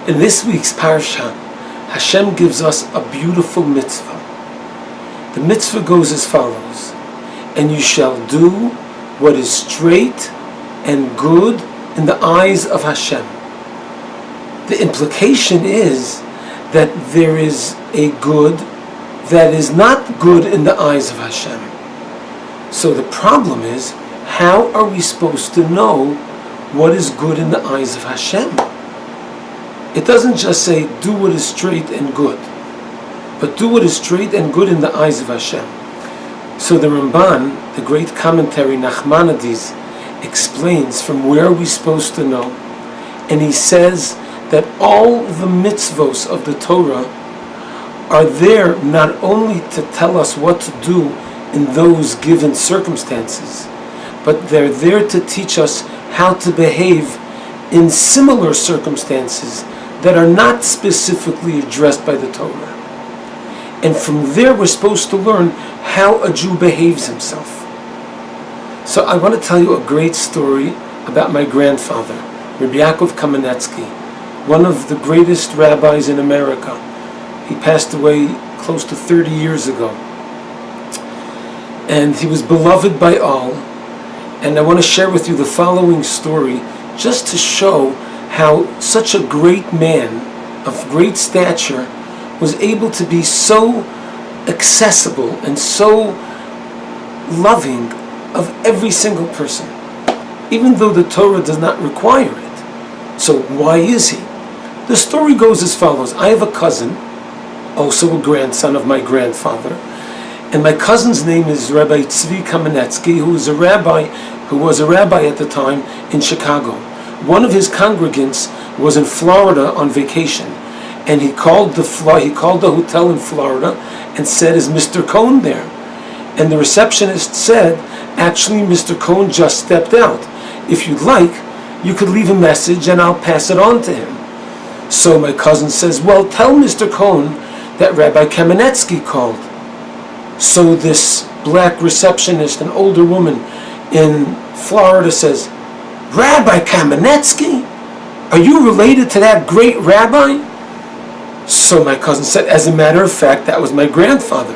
In this week's parsha, Hashem gives us a beautiful mitzvah. The mitzvah goes as follows: and you shall do what is straight and good in the eyes of Hashem. The implication is that there is a good that is not good in the eyes of Hashem. So the problem is, how are we supposed to know what is good in the eyes of Hashem? It doesn't just say, do what is straight and good, but do what is straight and good in the eyes of Hashem. So the Ramban, the great commentary Nachmanides, explains from where are we supposed to know, and he says that all the mitzvos of the Torah are there not only to tell us what to do in those given circumstances, but they're there to teach us how to behave in similar circumstances that are not specifically addressed by the Torah. And from there we're supposed to learn how a Jew behaves himself. So I want to tell you a great story about my grandfather, Rabbi Yaakov Kamenetsky, one of the greatest rabbis in America. He passed away close to 30 years ago. And he was beloved by all. And I want to share with you the following story just to show how such a great man of great stature was able to be so accessible and so loving of every single person, even though the Torah does not require it. So why is he? The story goes as follows. I have a cousin, also a grandson of my grandfather, and my cousin's name is Rabbi Tzvi Kamenetsky, who was a rabbi at the time in Chicago. One of his congregants was in Florida on vacation, and he called the hotel in Florida and said, "Is Mr. Cohn there?" And the receptionist said, "Actually, Mr. Cohn just stepped out. If you'd like, you could leave a message and I'll pass it on to him." So my cousin says, "Well, tell Mr. Cohn that Rabbi Kamenetsky called." So this black receptionist, an older woman in Florida, says, "Rabbi Kamenetsky? Are you related to that great rabbi?" So my cousin said, "As a matter of fact, that was my grandfather."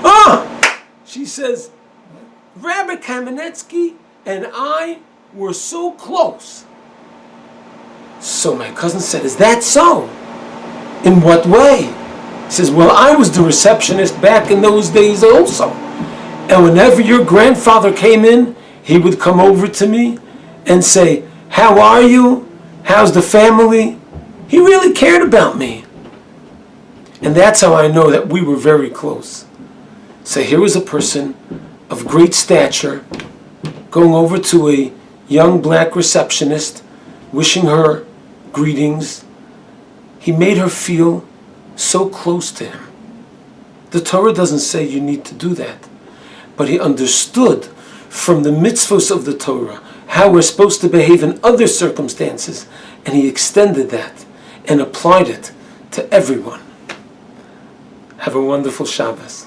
"Ah!" She says, "Rabbi Kamenetsky and I were so close." So my cousin said, "Is that so? In what way?" He says, "Well, I was the receptionist back in those days also. And whenever your grandfather came in, he would come over to me and say, 'How are you? How's the family?' He really cared about me." And that's how I know that we were very close. So here was a person of great stature going over to a young black receptionist, wishing her greetings. He made her feel so close to him. The Torah doesn't say you need to do that, but he understood from the mitzvos of the Torah how we're supposed to behave in other circumstances, and he extended that and applied it to everyone. Have a wonderful Shabbos.